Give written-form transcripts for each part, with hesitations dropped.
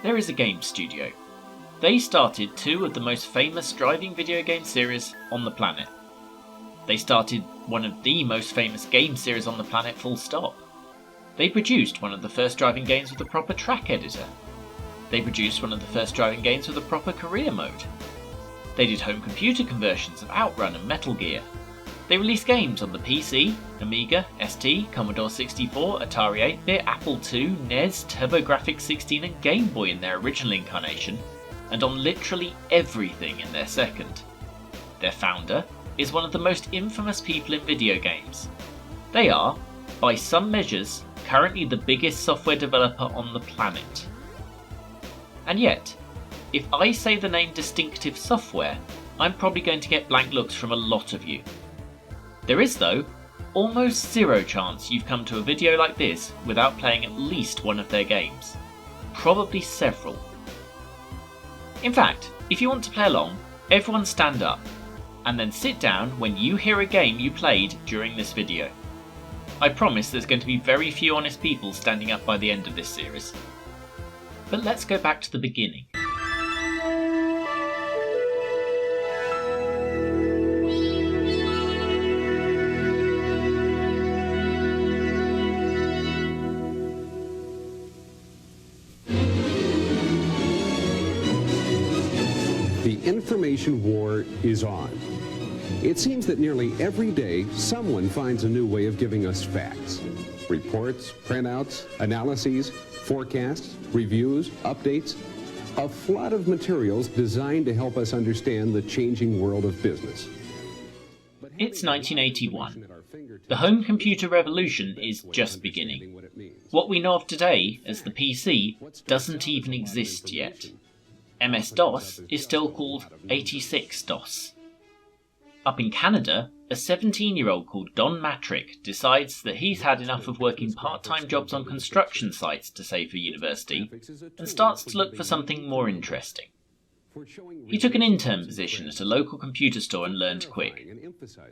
there is a game studio. They started two of the most famous driving video game series on the planet. They started one of the most famous game series on the planet, full stop. They produced one of the first driving games with a proper track editor. They produced one of the first driving games with a proper career mode. They did home computer conversions of Outrun and Metal Gear. They released games on the PC, Amiga, ST, Commodore 64, Atari 8-bit, Apple II, NES, TurboGrafx-16 and Game Boy in their original incarnation, and on literally everything in their second. Their founder is one of the most infamous people in video games. They are, by some measures, currently the biggest software developer on the planet. And yet, if I say the name Distinctive Software, I'm probably going to get blank looks from a lot of you. There is, though, almost zero chance you've come to a video like this without playing at least one of their games. Probably several. In fact, if you want to play along, everyone stand up, and then sit down when you hear a game you played during this video. I promise there's going to be very few honest people standing up by the end of this series. But let's go back to the beginning. The information war is on. It seems that nearly every day someone finds a new way of giving us facts. Reports, printouts, analyses, forecasts, reviews, updates. A flood of materials designed to help us understand the changing world of business. It's 1981. The home computer revolution is just beginning. What we know of today as the PC doesn't even exist yet. MS-DOS is still called 86-DOS. Up in Canada, a 17-year-old called Don Mattrick decides that he's had enough of working part-time jobs on construction sites to save for university and starts to look for something more interesting. He took an intern position at a local computer store and learned quick,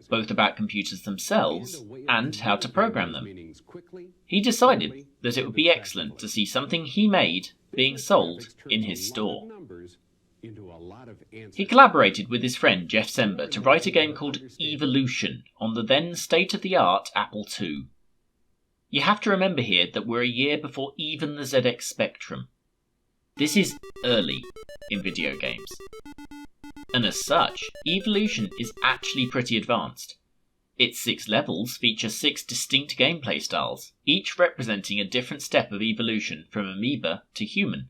both about computers themselves and how to program them. He decided that it would be excellent to see something he made being sold in his store. He collaborated with his friend Jeff Sember to write a game called Evolution on the then state-of-the-art Apple II. You have to remember here that we're a year before even the ZX Spectrum. This is early in video games. And as such, Evolution is actually pretty advanced. Its 6 levels feature 6 distinct gameplay styles, each representing a different step of evolution from amoeba to human.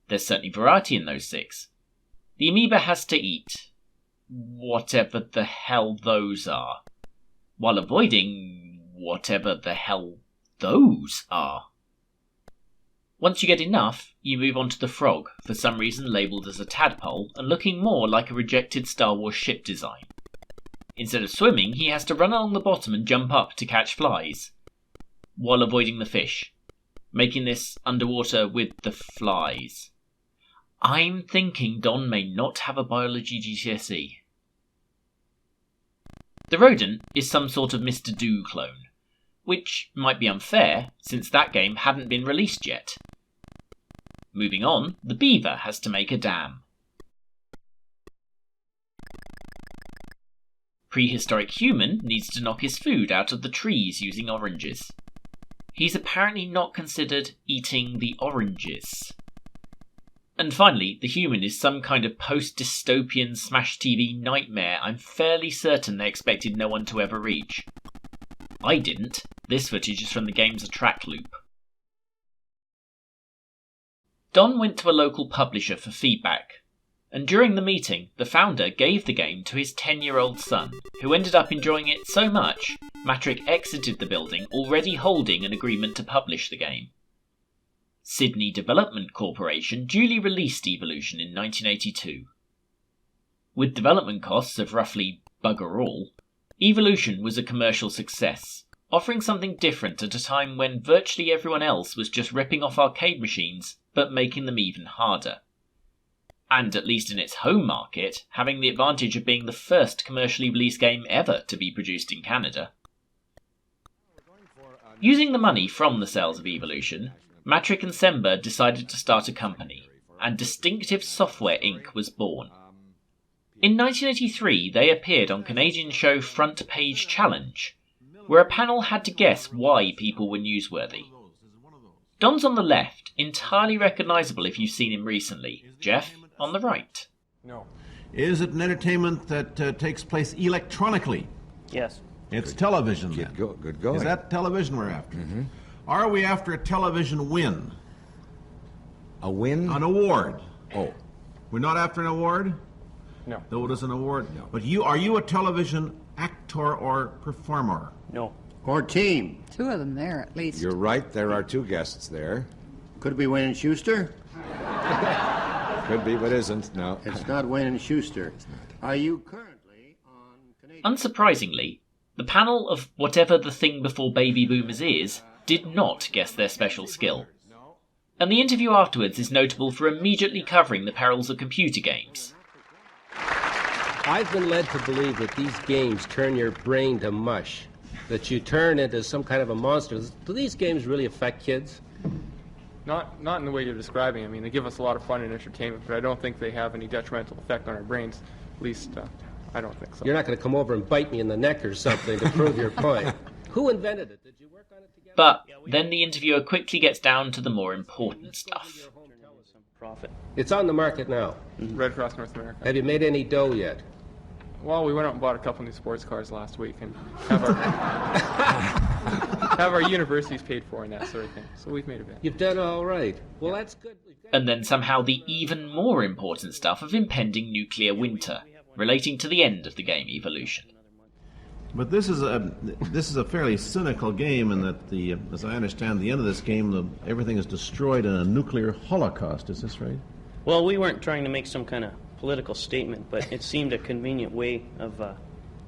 There's certainly variety in those 6. The amoeba has to eat whatever the hell those are, while avoiding whatever the hell those are. Once you get enough, you move on to the frog, for some reason labelled as a tadpole and looking more like a rejected Star Wars ship design. Instead of swimming, he has to run along the bottom and jump up to catch flies, while avoiding the fish, making this underwater with the flies. I'm thinking Don may not have a biology GCSE. The rodent is some sort of Mr. Do clone, which might be unfair since that game hadn't been released yet. Moving on, the beaver has to make a dam. Prehistoric human needs to knock his food out of the trees using oranges. He's apparently not considered eating the oranges. And finally, the human is some kind of post-dystopian Smash TV nightmare I'm fairly certain they expected no one to ever reach. I didn't. This footage is from the game's track loop. Don went to a local publisher for feedback, and during the meeting, the founder gave the game to his 10-year-old son, who ended up enjoying it so much, Mattrick exited the building already holding an agreement to publish the game. Sydney Development Corporation duly released Evolution in 1982. With development costs of roughly bugger all, Evolution was a commercial success, offering something different at a time when virtually everyone else was just ripping off arcade machines, but making them even harder. And at least in its home market, having the advantage of being the first commercially released game ever to be produced in Canada. Using the money from the sales of Evolution, Mattrick and Sember decided to start a company, and Distinctive Software Inc. was born. In 1983, they appeared on Canadian show Front Page Challenge, where a panel had to guess why people were newsworthy. Don's on the left, entirely recognisable if you've seen him recently. Jeff, on the right. No. Is it an entertainment that takes place electronically? Yes. It's television, then. Good going. Is that television we're after? Mm-hmm. Are we after a television win? A win? An award? Oh. We're not after an award? No. Though it is an award? No. But are you a television actor or performer? No. Or team. Two of them there, at least. You're right, there are two guests there. Could it be Wayne and Schuster? Could be, but isn't, no. It's not Wayne and Schuster. Are you currently on Canadian... Unsurprisingly, the panel of whatever the thing before baby boomers is did not guess their special skill. And the interview afterwards is notable for immediately covering the perils of computer games. I've been led to believe that these games turn your brain to mush, that you turn into some kind of a monster. Do these games really affect kids? Not in the way you're describing. I mean, they give us a lot of fun and entertainment, but I don't think they have any detrimental effect on our brains. At least, I don't think so. You're not going to come over and bite me in the neck or something to prove your point. Who invented it? Did you work on it together? But then the interviewer quickly gets down to the more important stuff. Profit. It's on the market now. Red Cross North America. Have you made any dough yet? Well, we went out and bought a couple new sports cars last week and have our universities paid for and that sort of thing. So we've made a bit. You've done all right. Well, that's good. And then somehow the even more important stuff of impending nuclear winter, relating to the end of the game evolution. But this is a fairly cynical game in that, as I understand, the end of this game, everything is destroyed in a nuclear holocaust. Is this right? Well, we weren't trying to make some kind of political statement, but it seemed a convenient way of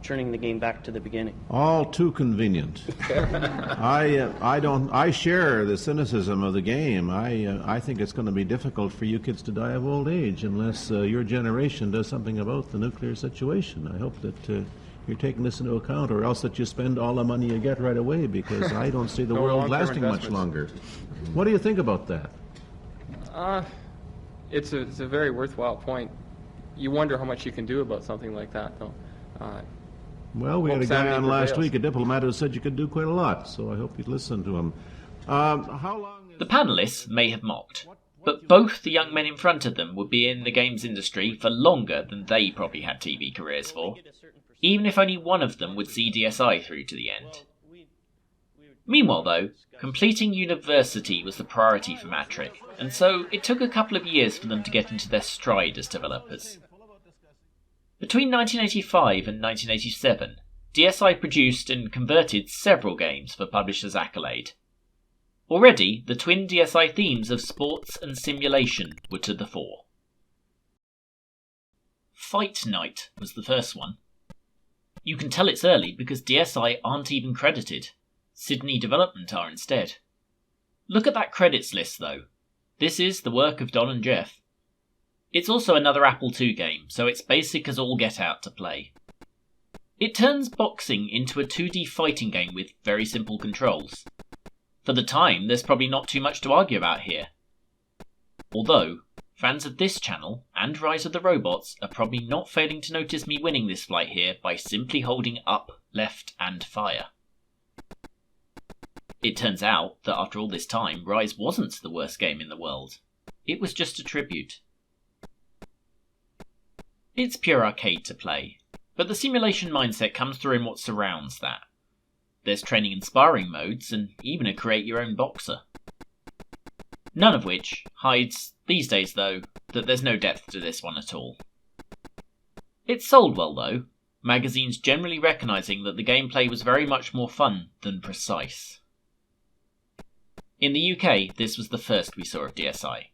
turning the game back to the beginning. All too convenient. I share the cynicism of the game. I think it's going to be difficult for you kids to die of old age unless your generation does something about the nuclear situation. I hope that you're taking this into account, or else that you spend all the money you get right away, because I don't see the world lasting much longer. What do you think about that? It's a very worthwhile point. You wonder how much you can do about something like that, though. Well, we had a guy on last week, a diplomat, who said you could do quite a lot, so I hope you'd listen to him. How long is... The panellists may have mocked, but both the young men in front of them would be in the games industry for longer than they probably had TV careers for, even if only one of them would see DSI through to the end. Meanwhile, though, completing university was the priority for Mattrick, and so it took a couple of years for them to get into their stride as developers. Between 1985 and 1987, DSI produced and converted several games for publishers Accolade. Already, the twin DSI themes of sports and simulation were to the fore. Fight Night was the first one. You can tell it's early because DSI aren't even credited. Sydney Development are instead. Look at that credits list though. This is the work of Don and Jeff. It's also another Apple II game, so it's basic as all get out to play. It turns boxing into a 2D fighting game with very simple controls. For the time, there's probably not too much to argue about here. Although, fans of this channel, and Rise of the Robots, are probably not failing to notice me winning this fight here by simply holding up, left, and fire. It turns out that after all this time, Rise wasn't the worst game in the world. It was just a tribute. It's pure arcade to play, but the simulation mindset comes through in what surrounds that. There's training and sparring modes, and even a create-your-own boxer. None of which hides, these days though, that there's no depth to this one at all. It's sold well though, magazines generally recognising that the gameplay was very much more fun than precise. In the UK, this was the first we saw of DSI.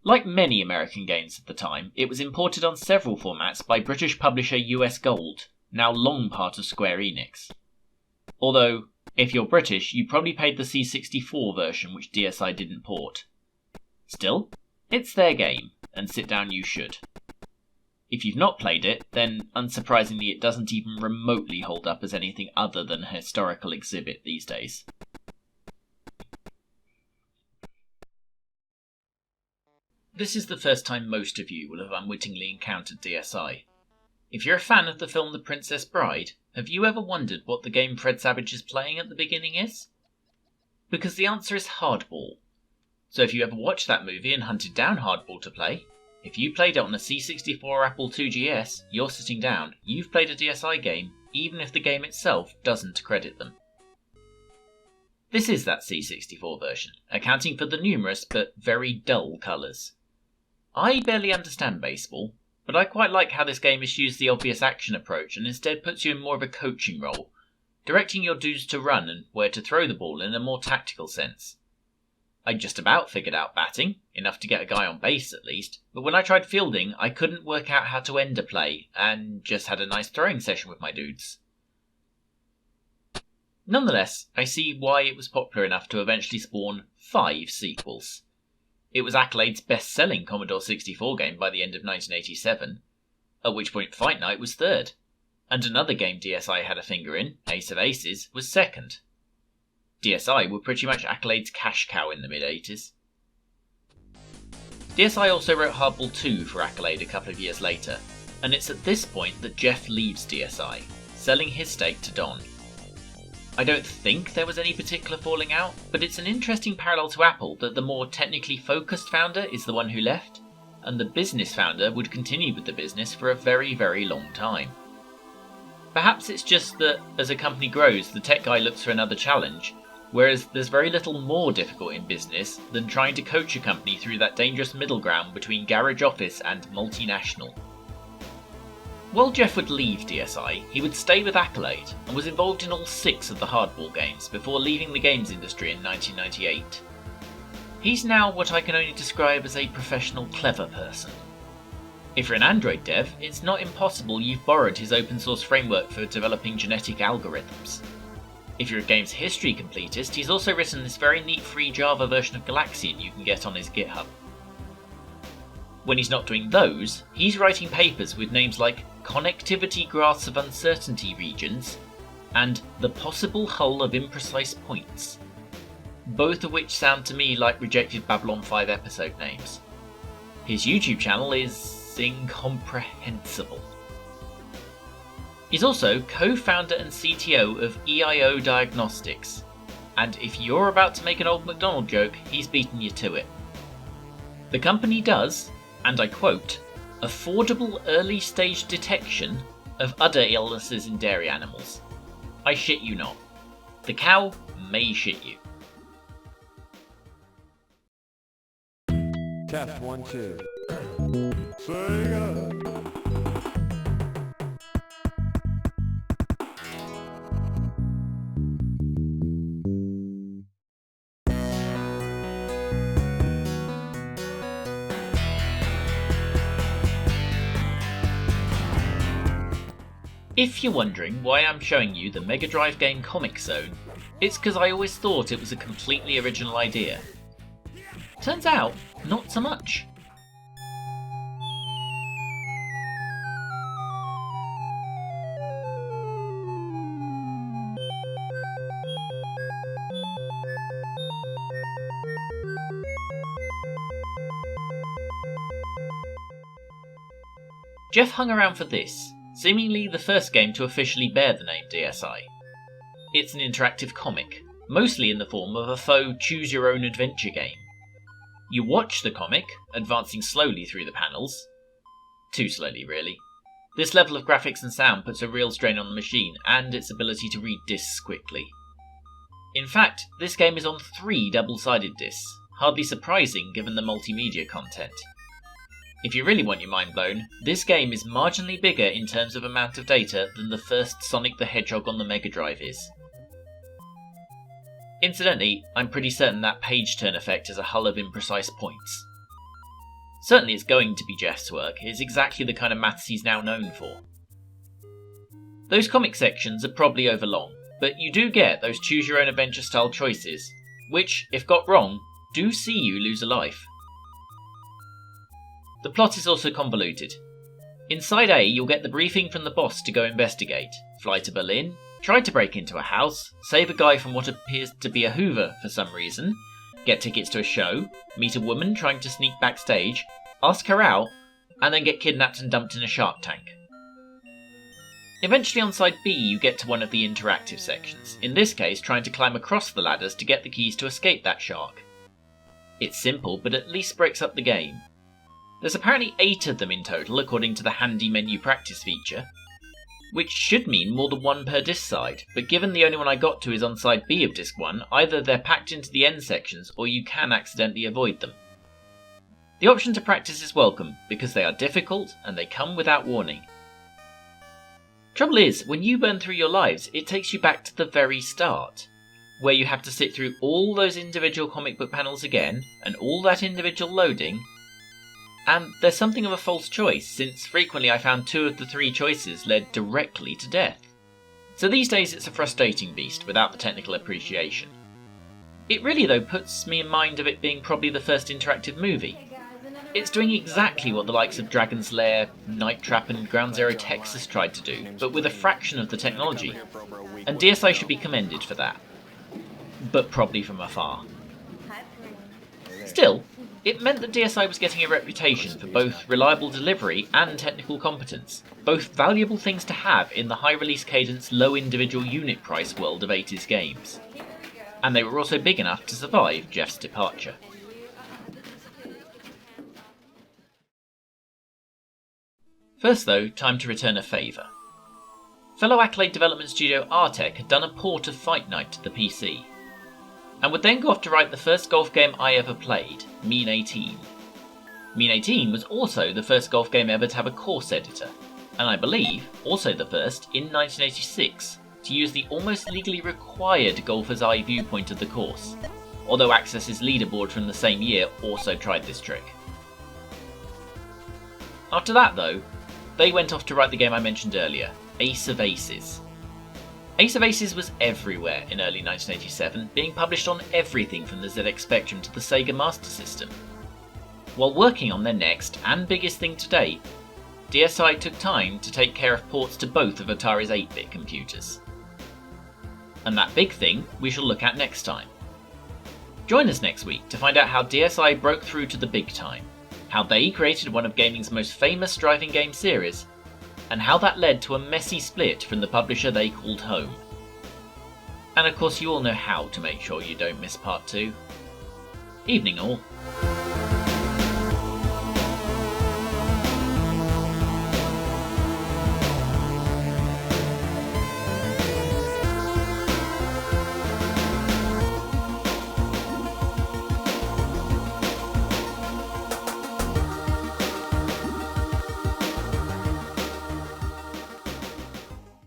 Like many American games at the time, it was imported on several formats by British publisher US Gold, now long part of Square Enix. Although, if you're British, you probably paid the C64 version which DSI didn't port. Still, it's their game, and sit down you should. If you've not played it, then unsurprisingly it doesn't even remotely hold up as anything other than a historical exhibit these days. This is the first time most of you will have unwittingly encountered DSI. If you're a fan of the film The Princess Bride, have you ever wondered what the game Fred Savage is playing at the beginning is? Because the answer is Hardball. So if you ever watched that movie and hunted down Hardball to play, if you played it on a C64 or Apple IIgs, you're sitting down, you've played a DSI game, even if the game itself doesn't credit them. This is that C64 version, accounting for the numerous but very dull colours. I barely understand baseball, but I quite like how this game eschews the obvious action approach and instead puts you in more of a coaching role, directing your dudes to run and where to throw the ball in a more tactical sense. I just about figured out batting, enough to get a guy on base at least, but when I tried fielding I couldn't work out how to end a play, and just had a nice throwing session with my dudes. Nonetheless, I see why it was popular enough to eventually spawn 5 sequels. It was Accolade's best-selling Commodore 64 game by the end of 1987, at which point Fight Night was third, and another game DSI had a finger in, Ace of Aces, was second. DSI were pretty much Accolade's cash cow in the mid-80s. DSI also wrote Hardball 2 for Accolade a couple of years later, and it's at this point that Jeff leaves DSI, selling his stake to Don. I don't think there was any particular falling out, but it's an interesting parallel to Apple that the more technically focused founder is the one who left, and the business founder would continue with the business for a very, very long time. Perhaps it's just that as a company grows, the tech guy looks for another challenge, whereas there's very little more difficult in business than trying to coach a company through that dangerous middle ground between garage office and multinational. While Jeff would leave DSI, he would stay with Accolade and was involved in all 6 of the Hardball games before leaving the games industry in 1998. He's now what I can only describe as a professional clever person. If you're an Android dev, it's not impossible you've borrowed his open source framework for developing genetic algorithms. If you're a games history completist, he's also written this very neat free Java version of Galaxian you can get on his GitHub. When he's not doing those, he's writing papers with names like Connectivity Graphs of Uncertainty Regions and The Possible Hull of Imprecise Points, both of which sound to me like rejected Babylon 5 episode names. His YouTube channel is incomprehensible. He's also co-founder and CTO of EIO Diagnostics, and if you're about to make an old MacDonald joke, he's beaten you to it. The company does, and I quote, affordable early-stage detection of udder illnesses in dairy animals. I shit you not. The cow may shit you. Test 1, 2. Sega. If you're wondering why I'm showing you the Mega Drive game Comic Zone, it's because I always thought it was a completely original idea. Turns out, not so much. Jeff hung around for this, seemingly the first game to officially bear the name DSI. It's an interactive comic, mostly in the form of a faux choose-your-own-adventure game. You watch the comic, advancing slowly through the panels. Too slowly, really. This level of graphics and sound puts a real strain on the machine and its ability to read discs quickly. In fact, this game is on 3 double-sided discs, hardly surprising given the multimedia content. If you really want your mind blown, this game is marginally bigger in terms of amount of data than the first Sonic the Hedgehog on the Mega Drive is. Incidentally, I'm pretty certain that page turn effect is a hull of imprecise points. Certainly it's going to be Jeff's work, it's exactly the kind of maths he's now known for. Those comic sections are probably overlong, but you do get those choose-your-own-adventure style choices, which, if got wrong, do see you lose a life. The plot is also convoluted. In Side A, you'll get the briefing from the boss to go investigate, fly to Berlin, try to break into a house, save a guy from what appears to be a Hoover for some reason, get tickets to a show, meet a woman trying to sneak backstage, ask her out, and then get kidnapped and dumped in a shark tank. Eventually on side B you get to one of the interactive sections, in this case trying to climb across the ladders to get the keys to escape that shark. It's simple, but at least breaks up the game. There's apparently 8 of them in total according to the handy menu practice feature, which should mean more than 1 per disc side, but given the only one I got to is on side B of disc 1, either they're packed into the end sections or you can accidentally avoid them. The option to practice is welcome, because they are difficult and they come without warning. Trouble is, when you burn through your lives, it takes you back to the very start, where you have to sit through all those individual comic book panels again, and all that individual loading. And there's something of a false choice, since frequently I found 2 of the 3 choices led directly to death. So these days it's a frustrating beast without the technical appreciation. It really though puts me in mind of it being probably the first interactive movie. It's doing exactly what the likes of Dragon's Lair, Night Trap and Ground Zero Texas tried to do, but with a fraction of the technology. And DSI should be commended for that. But probably from afar. Still, it meant that DSI was getting a reputation for both reliable delivery and technical competence, both valuable things to have in the high release cadence, low individual unit price world of 80s games. And they were also big enough to survive Jeff's departure. First though, time to return a favour. Fellow Accolade development studio Artec had done a port of Fight Night to the PC, and would then go off to write the first golf game I ever played, Mean 18. Mean 18 was also the first golf game ever to have a course editor, and I believe also the first, in 1986, to use the almost legally required golfer's eye viewpoint of the course, although Access's leaderboard from the same year also tried this trick. After that though, they went off to write the game I mentioned earlier, Ace of Aces. Ace of Aces was everywhere in early 1987, being published on everything from the ZX Spectrum to the Sega Master System. While working on their next and biggest thing to date, DSI took time to take care of ports to both of Atari's 8-bit computers. And that big thing we shall look at next time. Join us next week to find out how DSI broke through to the big time, how they created one of gaming's most famous driving game series, and how that led to a messy split from the publisher they called home. And of course you all know how to make sure you don't miss part 2. Evening all.